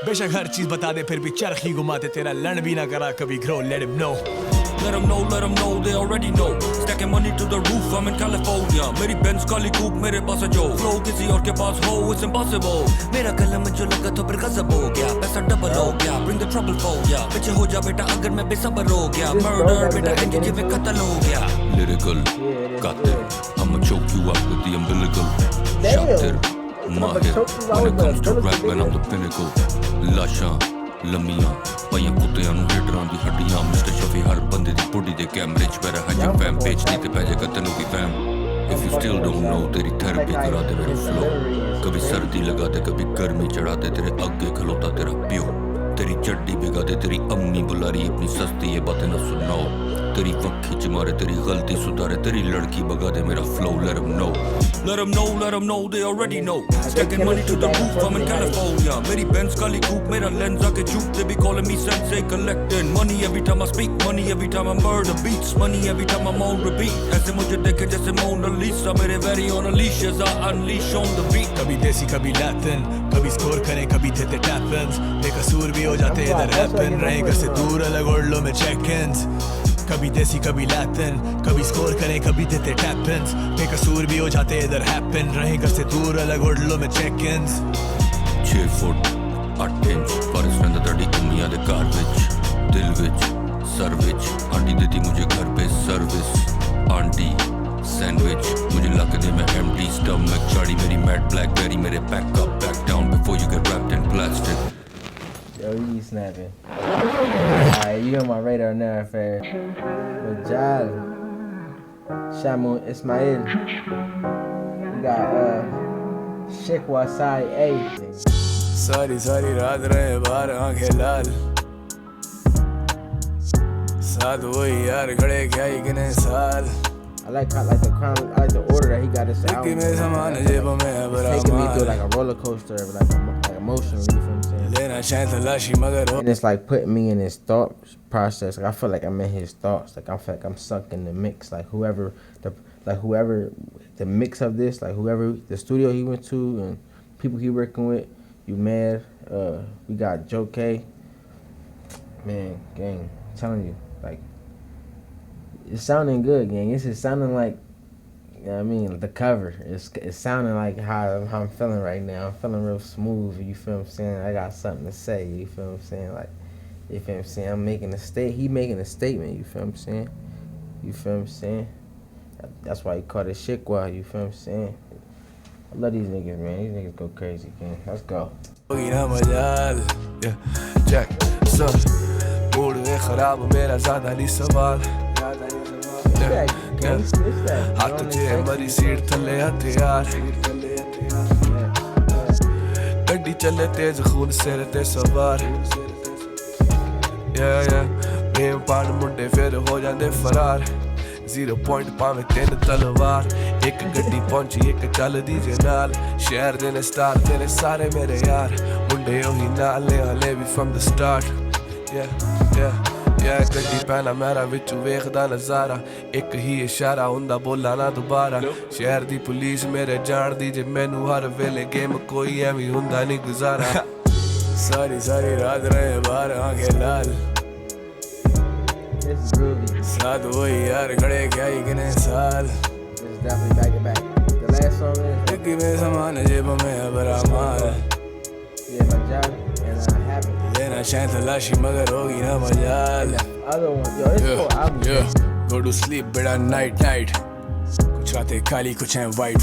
C: बेशक हर चीज बता दे फिर भी चरखी घुमा दे, तेरा लड़ भी ना करा कभी grow, let him know।
H: Let them know, they already know। Stacking money to the roof, I'm in California। मेरी Benz काली coupe, मेरे पास है जो flow किसी और के पास हो, it's impossible। मेरा कलम जो लगा तो फिर गजब हो गया, पैसा डबल हो गया, bring the trouble for ya। पीछे हो जा बेटा अगर मैं बेसब्र हो गया, murder बेटा एंगे जिਵੇਂ कत्ल हो गया। Lyrical, कातिल, I'ma choke you up with the umbilical। शातिर, माहिर, when it comes to rap, when I'm the pinnacle। लाशां लम्मियां पाइयां कुत्तियां नूं हिटरां दी हड्डियां, मिस्टर शफी हर बंदे दी बॉडी दे कैमरे च पैरा है जब फैम पेज नहीं ते पै जाएगा तैनूं भी fam. If you still don't know, तेरी थेरेपी करा दे मेरा फ्लो, कभी सर्दी लगा दे कभी गर्मी चढ़ा दे, तेरे आगे खलोता तेरा प्यो, तेरी चड्डी भिगा दे तेरी अम्मी बुला रही अपनी सस्ती ये बातें ना सुनाओ, तेरी वक्त खिंच मारे तेरी गलती सुधारे, तेरी लड़की भगा दे मेरा flow, let them know। Let them know, they already know। Stacking money to the roof, I'm in California। मेरी Benz काली coupe, मेरा lens आके चूप, they be calling me sensei, collecting money every time I speak, money every time I murder beats, money every time I'm on repeat, ऐसे मुझे देखे जैसे Mona Lisa, मेरे very own leash as I unleash on the beat।
C: कभी देसी कभी लैटिन, कभी स्कोर करें कभी देते टैप-इन्स, बेकसूर भी हो जाते इधर हैपन, रहे घर से दूर अलग ओढ़लो में चेक-इन्स। कभी देसी कभी लैटिन, कभी स्कोर करें कभी देते टैप-इन्स, बेकसूर भी हो जाते इधर हैपन, रहे घर से दूर अलग ओढ़लो में चेक-इन्स।
H: 6 फुट 8 इंच फर्ज रंदा तड़ी उम्मियां दे घर विच, दिल विच सर विच, आंटी देती मुझे घर पे सर्विस, आंटी सैंडविच मुझे लग दे मैं एम्प्टी स्टमक, चाड़ी मेरी मैट ब्लैकबेरी, मेरे pack up back down before you get wrapped in plastic।
A: Yo, you snapping. Alright, you on my radar now, fam. But Jolly, Shamu Ismail. We got Shikwa Sai A.
C: सारी सारी रात रहे बाहर आंखें लाल साथ वही यार खड़े क्या ही कितने साल
A: I like the order that he got this album. It's taking me through like a roller coaster, like emotionally, you feel what I'm saying? And it's like putting me in his thought process. Like I feel like I'm in his thoughts. Like I feel like I'm sunk in the mix. Like whoever the mix of this, like whoever the studio he went to and people he working with, you mad? We got Joe K. Man, gang, I'm telling you, like. It's sounding good, gang. It's just sounding like, you know what I mean, the cover. It's sounding like how I'm feeling right now. I'm feeling real smooth, you feel what I'm saying? I got something to say, you feel what I'm saying? Like, you feel what I'm saying? I'm making he making a statement, you feel what I'm saying? You feel what I'm saying? That's why he called it Shikwa, you feel what I'm saying? I love these niggas, man. These niggas go crazy, gang. Let's go.
C: हाथ जे मरी सीट थले हथियार गड्डी चले तेज खून सिर ते सवार प्रेम पान मुंडे फिर हो जांदे फरार 0 पॉइंट पावे 3 तलवार एक गड्डी पहुंची एक चल दी जे नाल शहर दे ने स्टार तेरे सारे मेरे यार मुंडे ओही नाल ने हले भी from the start गड्डी पैना मेरा विचू वेखदा नजारा एक ही इशारा हुंदा बोला ना दोबारा शहर दी पुलिस मेरे जान दी जे मैनू हर वेले गेम कोई एवी हुंदा नहीं गुजारा सारी सारी रात रहे बाहर आंखें लाल साथ वही यार खड़े क्या ही कितने साल डिग्गी में सामान जेब में भरा माल लेना शायद तलाशी मगर होगी ना मजाल Go to sleep बेड़ा night कुछ रातें काली कुछ हैं white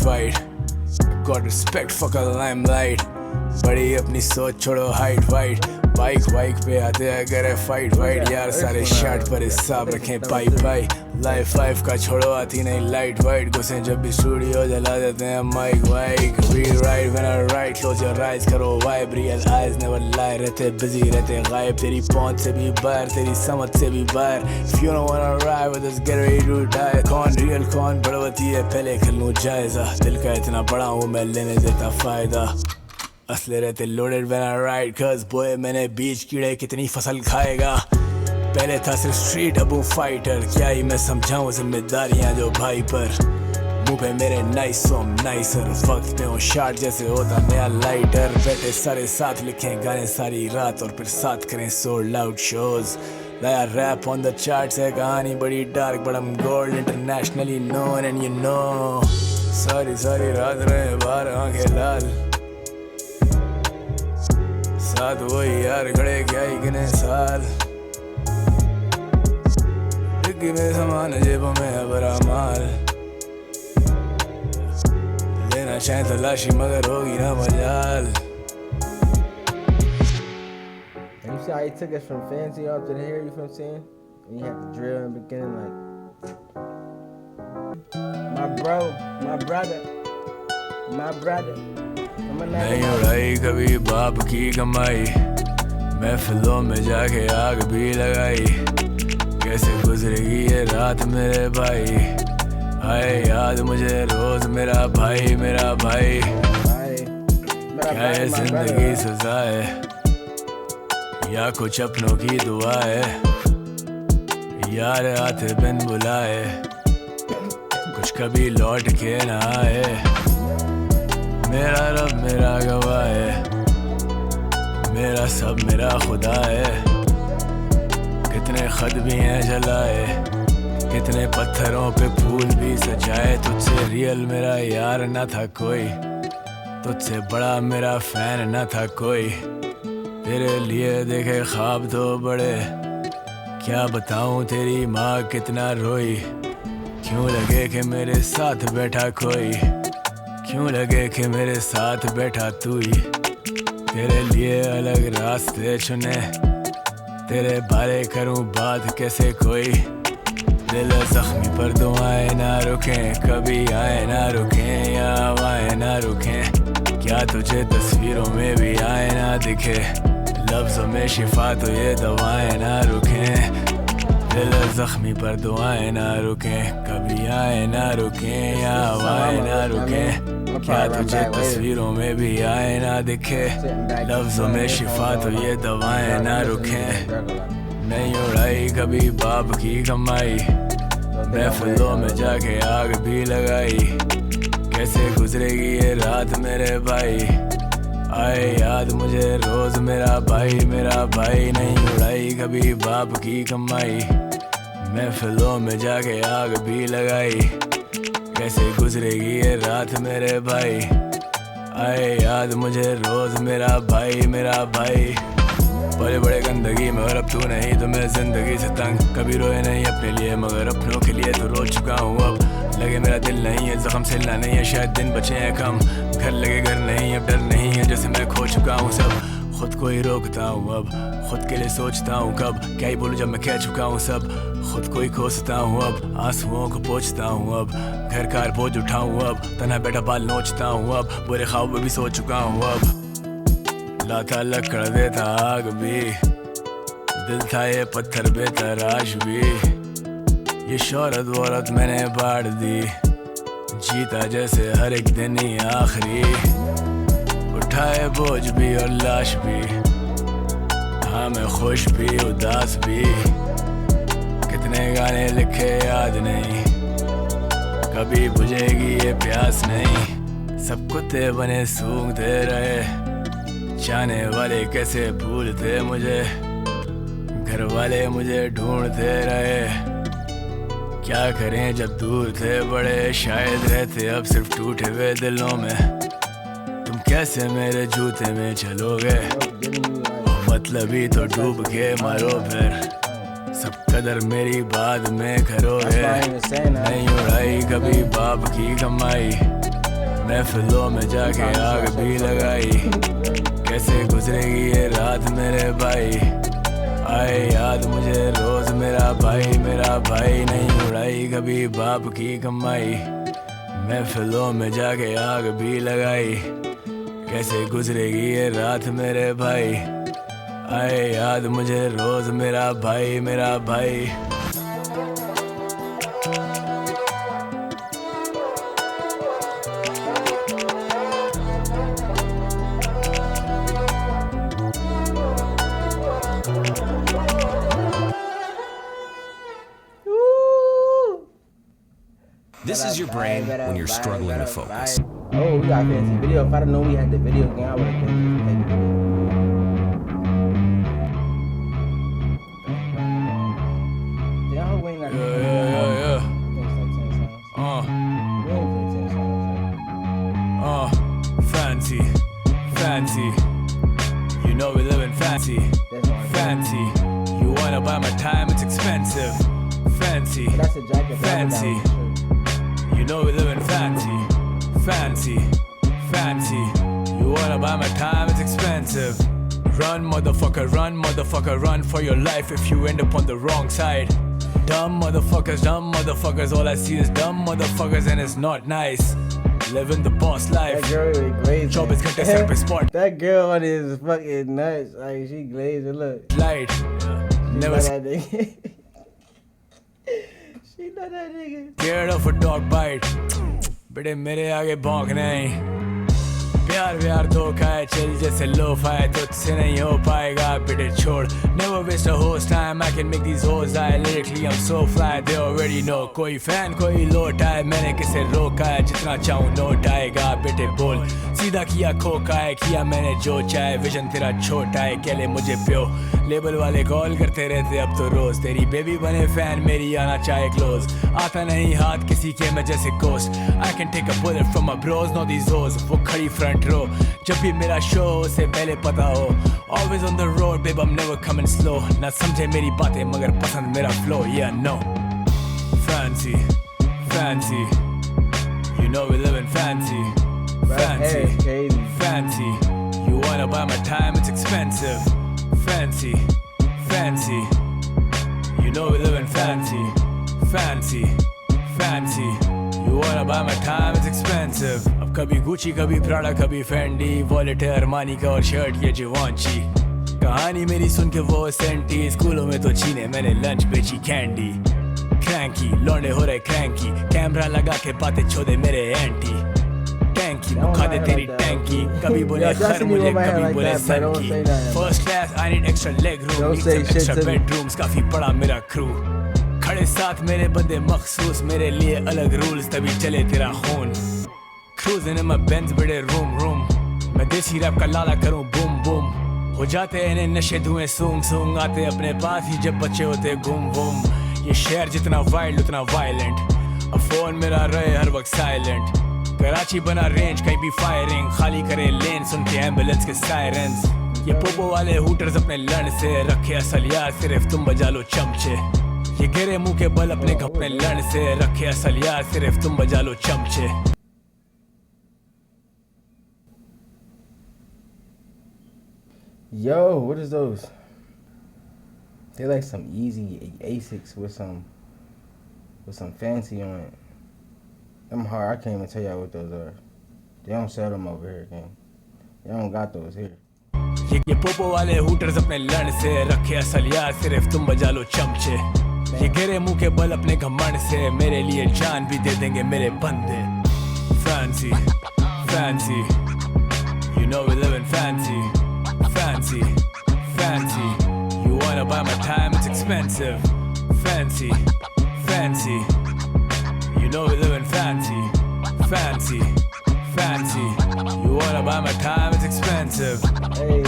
C: God respect fuck a limelight बड़ी अपनी सोच छोड़ो height बाइक पे आते अगर है fight यार सारे शर्ट पर हिसाब रखें पाई लाइफ का छोड़ो आती नहीं लाइट वाइट घुसे जब भी स्टूडियो जला देते हैं mic rewrite when I write close your eyes करो vibe real eyes never lie रहते busy रहते गायब तेरी पहुंच से भी बाहर तेरी समझ से भी बाहर if you don't wanna ride with us get ready to die कौन real कौन बड़वती है पहले कर लूं जायजा दिल का इतना बड़ा हूँ मैं लेने देता फायदा असले रहते loaded when I ride cause boy मैंने बीच कीड़े कितनी फसल खाएगा पहले था सिर्फ स्ट्रीट अब हूँ फाइटर क्या ही मैं समझाऊँ जिम्मेदारियाँ जो भाई पर मुँह पे मेरे नाइसर वक्त पे हूँ शार्ट जैसे होता नया लाइटर बैठे सारे साथ लिखें गाने सारी रात और फिर साथ करें सोल्ड आउट शोज नया रैप ऑन द चार्ट्स है कहानी बड़ी dark but I'm gold internationally known and you know सारी रात रहे बाहर आंखें लाल साथ वही यार खड़े क्या ही कितने साल डिग्गी में सामान जेबों में भरा माल लेना शायद तलाशी मगर होगी ना मजाल
A: And you see how he took us from fancy up to the hair, you feel what I'm saying? And you had the drill in the beginning like my brother
C: नहीं उड़ाई कभी बाप की कमाई महफिलों में जाके आग भी लगाई कैसे गुजरेगी ये रात मेरे भाई आए याद मुझे रोज मेरा भाई क्या ये जिंदगी सजा है या कुछ अपनों की दुआ है यार आते बिन बुलाए कुछ कभी लौट के ना आए मेरा रब मेरा गवाह है मेरा सब मेरा खुदा है कितने खत भी हैं जलाए कितने पत्थरों पे फूल भी सजाए तुझसे रियल मेरा यार ना था कोई तुझसे बड़ा मेरा फैन ना था कोई तेरे लिए देखे ख्वाब तो बड़े क्या बताऊं तेरी माँ कितना रोई क्यों लगे कि मेरे साथ बैठा कोई क्यों लगे कि मेरे साथ बैठा तू ही तेरे लिए अलग रास्ते चुने तेरे बारे करूं बात कैसे कोई दिल जख्मी पर दुआएं ना रुकें, कभी आए ना रुकें या हवाएं ना रुकें। क्या तुझे तस्वीरों में भी आए ना दिखे, लफ्ज़ों में शिफा तो ये दवाएं ना रुकें। दिल जख्मी पर दुआएं ना रुकें, कभी आए ना रुकें या हवाएं ना रुकें। क्या तुझे तस्वीरों में भी आए ना दिखे, लफ्ज़ों में शिफा तो ये दवाएं ना रुकें। नहीं उड़ाई कभी बाप की कमाई, महफिलों में जाके आग भी लगाई। कैसे गुजरेगी ये रात मेरे भाई, आए याद मुझे रोज मेरा भाई। नहीं उड़ाई कभी बाप की कमाई, महफिलों में जाके आग भी लगाई। कैसे गुजरेगी ये रात मेरे भाई, आए याद मुझे रोज मेरा भाई। बड़े बड़े गंदगी में और अब तू नहीं तो मैं जिंदगी से तंग। कभी रोए नहीं अपने लिए मगर अपनों के लिए तो रो चुका हूँ अब। लगे मेरा दिल नहीं है, जख्म सिलना नहीं है, शायद दिन बचे हैं कम। घर लगे घर नहीं, अब डर नहीं है, जैसे मैं खो चुका हूँ सब। खुद को ही रोकता हूँ अब, खुद के लिए सोचता हूँ कब। क्या ही बोलूँ जब मैं कह चुका हूँ सब। खुद को ही कोसता हूँ अब, आंसुओं को पोंछता हूँ अब। घर का बोझ उठाऊँ अब, तना बेटा बाल नोचता हूँ अब। बुरे ख्वाब भी सो चुका हूँ अब। लाता लकड़ देता आग भी, दिल था ये पत्थर बेतराश भी। ये शोहरत वोरत मैंने बाढ़ दी, जीता जैसे हर एक दिन ही आखिरी। उठाए बोझ भी और लाश भी, हाँ मैं खुश भी उदास भी। कितने गाने लिखे याद नहीं, कभी बुझेगी ये प्यास नहीं। सब कुत्ते बने सूंघते रहे, जाने वाले कैसे भूलते मुझे। घर वाले मुझे ढूंढते रहे, क्या करें जब दूर थे बड़े। शायद रहते अब सिर्फ टूटे हुए दिलों में। तुम कैसे मेरे जूते में चलोगे, मतलब ही तो डूब के मारो फिर। सब कदर मेरी बाद में करोगे। नहीं उड़ाई कभी बाप की कमाई, महफिलों में जाके आग भी लगाई। कैसे गुजरेगी ये रात मेरे भाई, आए याद मुझे रोज मेरा भाई। नहीं उड़ाई कभी बाप की कमाई, महफिलों में जाके आग भी लगाई। कैसे गुजरेगी ये रात मेरे भाई, आए याद मुझे रोज मेरा भाई।
I: This is your brain when you're struggling to focus.
A: Oh, we got fancy video. If I'd have known we had the video game, I would have been taking it.
C: Fancy. You know we live in fancy. Fancy. You wanna buy my time, it's expensive. Fancy. Fancy. You know we live in fancy. Fancy. You wanna buy my time, it's expensive. Run motherfucker, run for your life if you end up on the wrong side. Dumb motherfuckers, all I see is dumb motherfuckers and it's not nice. Living the boss life.
A: That girl really glazed.
C: Chobis ghante sar pe spot.
A: That girl on his fucking nuts. Like she glazed it, look.
C: Light. Never
A: that nigga. She know that nigga.
C: Scared of a dog bite. Bede mere aage भौंक नहीं. प्यार धोखा है, चल जैसे लोफा है, तुझसे नहीं हो पाएगा बेटे छोड़. Never waste a host time, I can make these hoes die. Lyrically I'm so fly, they already know. कोई फैन कोई लोट आए, मैंने किसे रोका है, जितना चाहूँ नोट आएगा बेटे बोल. सीधा किया खोका है, किया मैंने जो चाहे, विजन तेरा छोटा है, कहले मुझे प्यो. लेबल वाले कॉल करते रहते अब तो रोज, तेरी बेबी बने फैन मेरी आना चाहे क्लोज. आता नहीं हाथ किसी के मैं जैसे coast. I can take a bullet from my bros, not these hoes. वो खड़ी front row, जब भी मेरा शो से पहले पता हो. Always on the road, babe, I'm never coming slow. ना समझे मेरी बातें मगर पसंद मेरा flow, yeah, no. Fancy, you know we live in fancy. Fancy, you wanna buy my time, it's expensive. Fancy, you know we live in fancy. fancy, fancy. You wanna buy my time, it's expensive. अब कभी Gucci, कभी Prada, कभी Fendi, wallet है Armani का और shirt ये Givenchy. कहानी मेरी सुन के वो सेंटी, स्कूलों में तो छीने मैंने लंच बेची कैंडी. Cranky, लौंडे हो रहे cranky, कैमरा लगा के बातें छोड़े मेरे एंटी. टैंकी, मुखा दे तेरी टैंकी, कभी बोले खर मुझे, कभी बोले सन की. First class, I need extra leg room, extra bedrooms, काफी बड़ा मेरा crew. खड़े साथ मेरे बंदे मखसूस, मेरे लिए अलग रूल्स, तभी चले तेरा खून. Cruising in my Benz, बड़े room. मैं देसी रैप का लाला करूं boom. हो जाते हैं इन्हें नशे धुएं सूंग आते अपने पास ही जब बच्चे होते गुम. ये शहर जितना वाइल्ड उतना वायलेंट, अब फोन मेरा रहे हर वक्त साइलेंट. कराची बना रेंज, कहीं भी फायरिंग, खाली करे लेन सुन के एम्बुलेंस के सायरन्स. ये पोपो वाले हूटर्स अपने लड़ से रखे असल यार, सिर्फ तुम बजा लो चमचे. ये गिरे मुंह के बल अपने घपने लड़ से रखे असल यार, सिर्फ तुम बजा लो चमचे.
A: Yo, what is those? They're like some easy Asics with some fancy on it. Them hard. I can't even tell y'all what those are. They don't sell them over here, gang. They don't got those here.
C: ये पोपो वाले हूटर्स अपने लड़ से रखे असल यार, सिर्फ तुम बजा लो चमचे. ये गिरे मुंह के बल अपने घमंड से, मेरे लिए जान भी दे देंगे मेरे बंदे. Fancy, fancy, you know we living fancy. Fancy, you wanna buy my time, it's expensive. Fancy, you know we living fancy. You wanna buy my time, it's expensive.
A: Hey,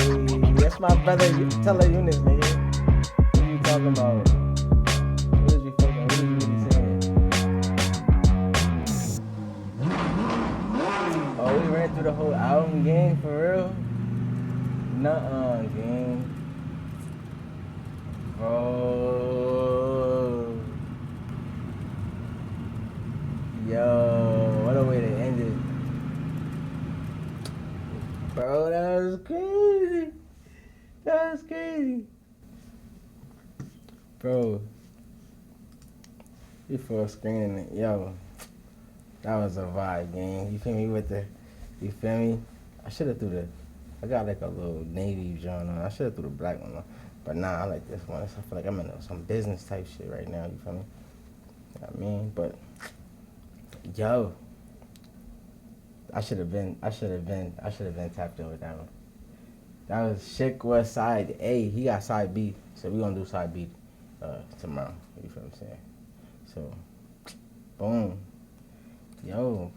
A: that's my brother. You tell her Eunice, nigga. What you talking about? What is you really saying? Oh, we ran through the whole album, gang, for real? Nuh-uh, gang. Bro. Yo, what a way to end it. Bro, that was crazy. Bro. Before screening it, yo. That was a vibe, gang. You feel me you feel me? I should've threw I got like a little navy joint on. I should have threw the black one on. But nah, I like this one. I feel like I'm in some business type shit right now, you feel me? You know what I mean? But, yo. I should have been tapped in with that one. That was Chick was side A. He got side B. So we gonna do side B tomorrow. You feel what I'm saying? So, boom. Yo.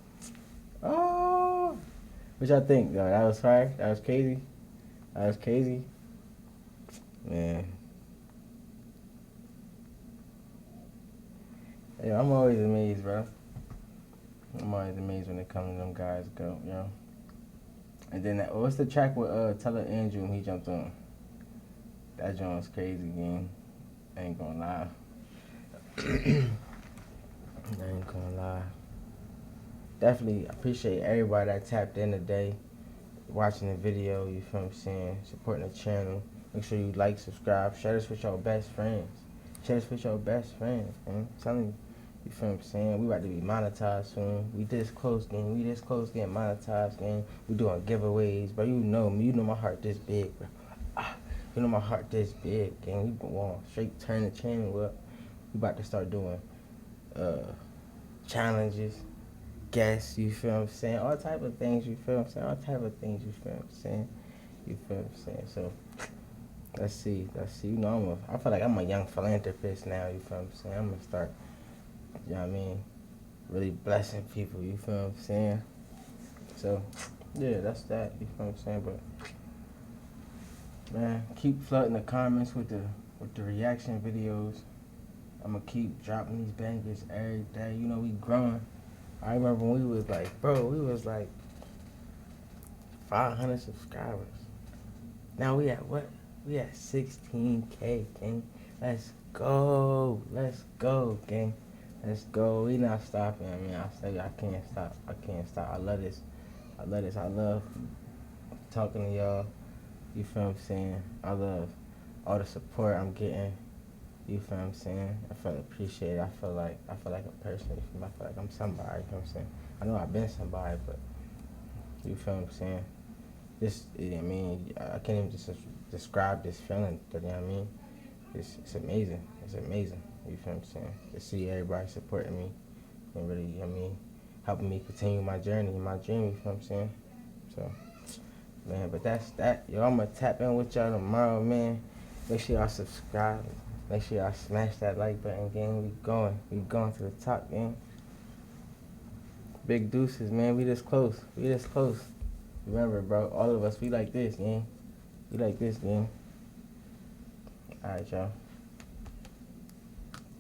A: Oh. What y'all think, though? That was fire? That was crazy? Man. Hey, I'm always amazed, bro. I'm always amazed when it comes to them guys go, you know? And then, what's the track with Teller Andrew when he jumped on? That joint was crazy, gang. I ain't gonna lie. Definitely appreciate everybody that tapped in today, watching the video, you feel what I'm saying, supporting the channel. Make sure you like, subscribe, share this with your best friends. Man. I'm telling you, you feel what I'm saying? We about to be monetized soon. We this close, gang. Getting monetized, gang. We doing giveaways, bro. You know me. You know my heart this big, bro. You know my heart this big, gang. We want straight turn the channel up. We about to start doing challenges. Guests, you feel what I'm saying? All type of things, you feel what I'm saying? You feel what I'm saying? So, let's see. You know, I feel like I'm a young philanthropist now, you feel what I'm saying? I'm gonna start, you know what I mean? Really blessing people, you feel what I'm saying? So, yeah, that's that, you feel what I'm saying? But, man, keep flooding the comments with the reaction videos. I'm gonna keep dropping these bangers every day. You know, we growing. I remember when we was like 500 subscribers. Now we at what? We at 16K, gang. Let's go, gang. Let's go. We not stopping. I mean, I say I can't stop. I love this. I love talking to y'all. You feel what I'm saying? I love all the support I'm getting. You feel what I'm saying? I feel appreciated. I feel like a person. You feel me? I feel like I'm somebody. You know what I'm saying? I know I've been somebody, but you feel what I'm saying? I mean, I can't even just describe this feeling. You know what I mean? It's amazing. It's amazing. You feel what I'm saying? To see everybody supporting me and really, I mean, helping me continue my journey, my dream. You feel what I'm saying? So, man, but that's that. Yo, I'm gonna tap in with y'all tomorrow, man. Make sure y'all subscribe. Make sure y'all smash that like button, gang. We going to the top, gang. Big deuces, man. We this close. Remember, bro, all of us, we like this, gang. We like this, gang. Alright, y'all.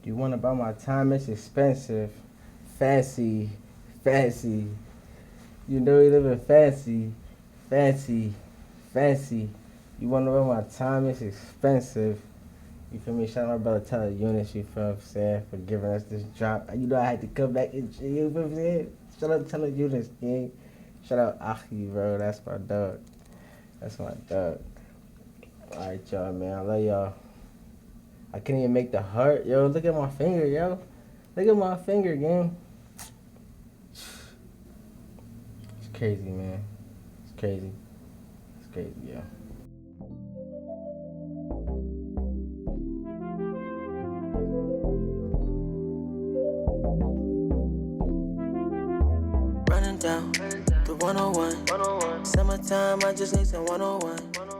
A: You want to buy my time? It's expensive. Fancy. You know we living fancy. You want to buy my time? It's expensive. You feel me? Shout out my brother Teller Eunice, you feel what I'm saying, for giving us this drop. You know I had to come back and, you feel what I'm saying? Shout out Teller Eunice, gang. Shout out Achi, bro. That's my dog. Alright, y'all, man. I love y'all. I can't even make the heart. Yo, look at my finger, yo. Look at my finger, gang. It's crazy, man. It's crazy, yo.
J: Running down the 101. Summertime, I just need some 101.